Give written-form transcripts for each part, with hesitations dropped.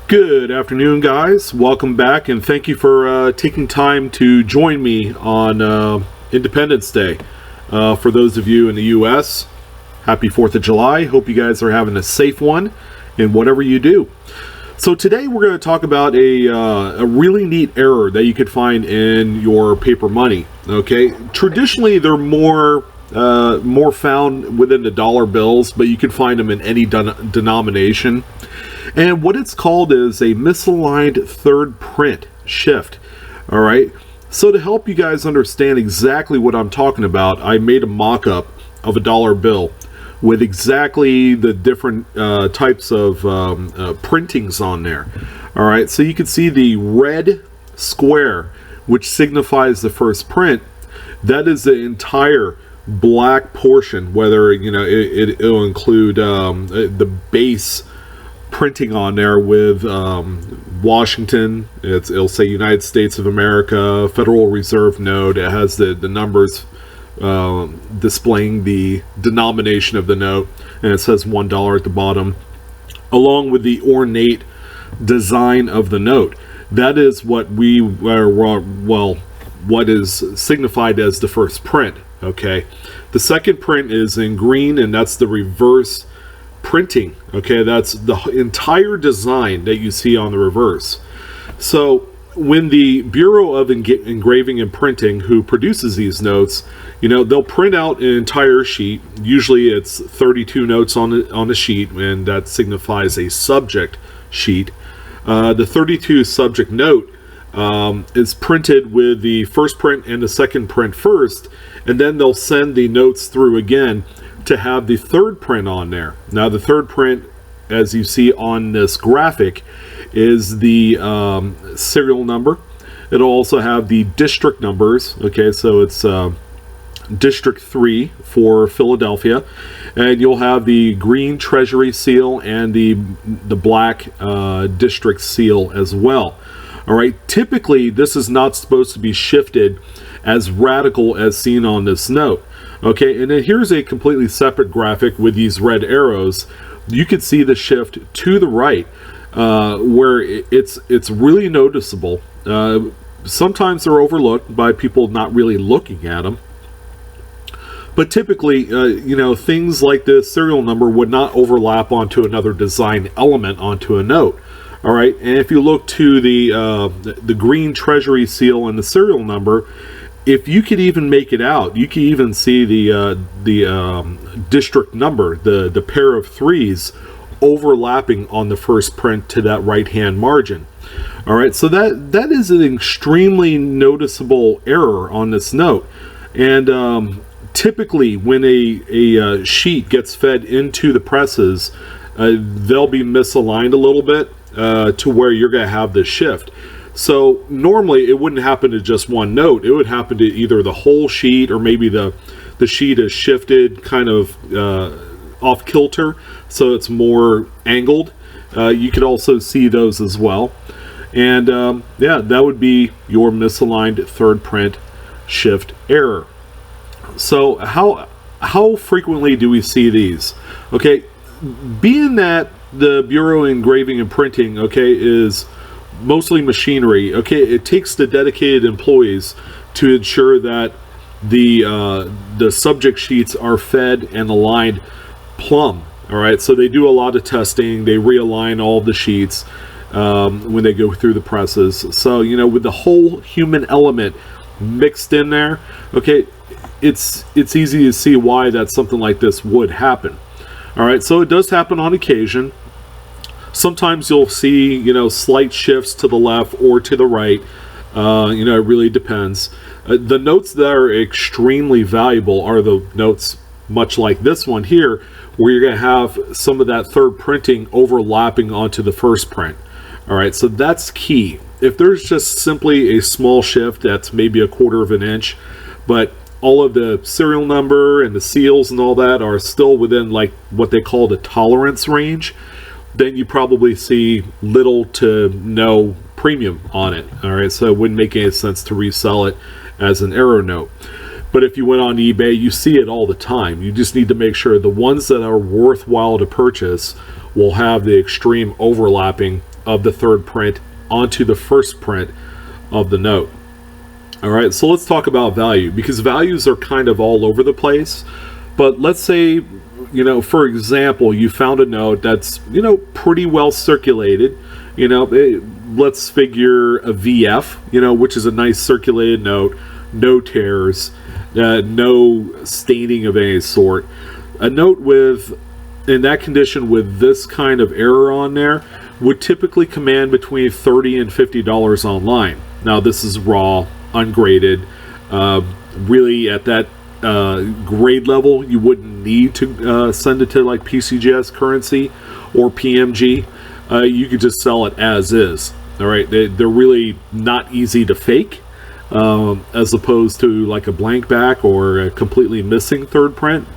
Good afternoon, guys. Welcome back, and thank you for taking time to join me on Independence Day. For those of you in the U.S., happy 4th of July. Hope you guys are having a safe one in whatever you do. So today we're going to talk about a really neat error that you could find in your paper money. Okay, traditionally they're more found within the dollar bills, but you can find them in any denomination. And what it's called is a misaligned third print shift. All right. So to help you guys understand exactly what I'm talking about, I made a mock-up of a dollar bill with exactly the different types of printings on there. All right. So you can see the red square, which signifies the first print. That is the entire black portion, whether, you know, it'll include the base printing on there with Washington. It'll say United States of America, Federal Reserve note. It has the numbers displaying the denomination of the note, and it says $1 at the bottom, along with the ornate design of the note. That is what what is signified as the first print. Okay, the second print is in green, and that's the reverse printing. Okay, that's the entire design that you see on the reverse. So when the Bureau of Engraving and Printing, who produces these notes, you know, they'll print out an entire sheet. Usually it's 32 notes on the sheet, and that signifies a subject sheet. The 32 subject note is printed with the first print and the second print first, and then they'll send the notes through again to have the third print on there. Now the third print, as you see on this graphic, is the serial number. It'll also have the district numbers. Okay, so it's District 3 for Philadelphia, and you'll have the green Treasury seal and the black district seal as well. All right, typically this is not supposed to be shifted as radical as seen on this note. Okay, and then here's a completely separate graphic with these red arrows. You can see the shift to the right, where it's really noticeable. Sometimes they're overlooked by people not really looking at them. But typically, you know, things like this serial number would not overlap onto another design element onto a note. All right, and if you look to the green Treasury seal and the serial number, if you could even make it out, you can even see the district number, the pair of threes overlapping on the first print to that right-hand margin. All right, so that is an extremely noticeable error on this note. And typically when a sheet gets fed into the presses, they'll be misaligned a little bit to where you're going to have this shift. So normally it wouldn't happen to just one note. It would happen to either the whole sheet, or maybe the sheet is shifted kind of off kilter, so it's more angled. You could also see those as well. And yeah, that would be your misaligned third print shift error. So how frequently do we see these? Okay, being that the Bureau of Engraving and Printing, okay, is mostly machinery. Okay, it takes the dedicated employees to ensure that the subject sheets are fed and aligned plumb. All right, so they do a lot of testing. They realign all the sheets when they go through the presses. So, you know, with the whole human element mixed in there, okay, it's easy to see why that something like this would happen. All right, so it does happen on occasion. Sometimes you'll see, you know, slight shifts to the left or to the right. You know, it really depends. The notes that are extremely valuable are the notes much like this one here, where you're going to have some of that third printing overlapping onto the first print. All right, so that's key. If there's just simply a small shift that's maybe a quarter of an inch, but all of the serial number and the seals and all that are still within like what they call the tolerance range, then you probably see little to no premium on it. All right, so it wouldn't make any sense to resell it as an error note. But if you went on eBay, you see it all the time. You just need to make sure the ones that are worthwhile to purchase will have the extreme overlapping of the third print onto the first print of the note. All right, so let's talk about value, because values are kind of all over the place. But let's say, for example, you found a note that's, pretty well circulated. Let's figure a VF, which is a nice circulated note, no tears, no staining of any sort. A note in that condition with this kind of error on there would typically command between $30 and $50 online. Now, this is raw, ungraded. Really, at that grade level, you wouldn't need to send it to like PCGS currency or PMG. You could just sell it as is. All right, they're really not easy to fake, as opposed to like a blank back or a completely missing third print.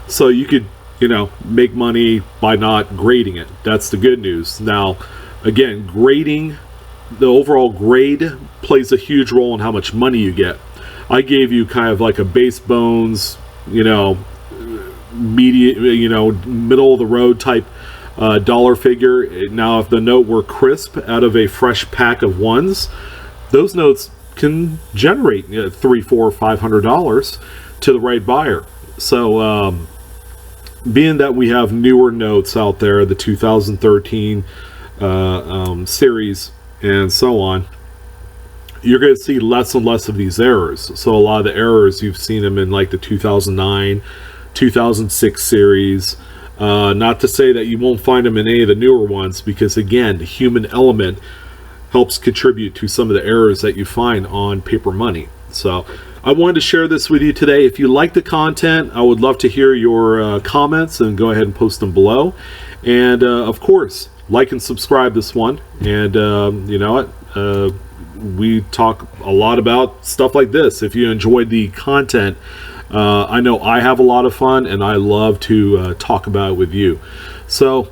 So you could, make money by not grading it. That's the good news. Now, again, grading, the overall grade plays a huge role in how much money you get. I gave you kind of like a base bones, middle of the road type dollar figure. Now, if the note were crisp out of a fresh pack of ones, those notes can generate $300, $400, $500 to the right buyer. So, being that we have newer notes out there, the 2013 series and so on, you're going to see less and less of these errors. So a lot of the errors, you've seen them in like the 2009, 2006 series. Not to say that you won't find them in any of the newer ones, because again, the human element helps contribute to some of the errors that you find on paper money. So I wanted to share this with you today. If you like the content, I would love to hear your comments, and go ahead and post them below. And of course, like and subscribe this one. And you know what? We talk a lot about stuff like this. If you enjoyed the content, I know I have a lot of fun, and I love to talk about it with you. So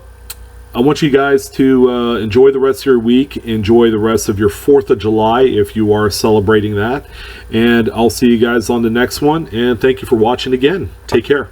I want you guys to enjoy the rest of your week, enjoy the rest of your 4th of July if you are celebrating that, and I'll see you guys on the next one, and thank you for watching again. Take care.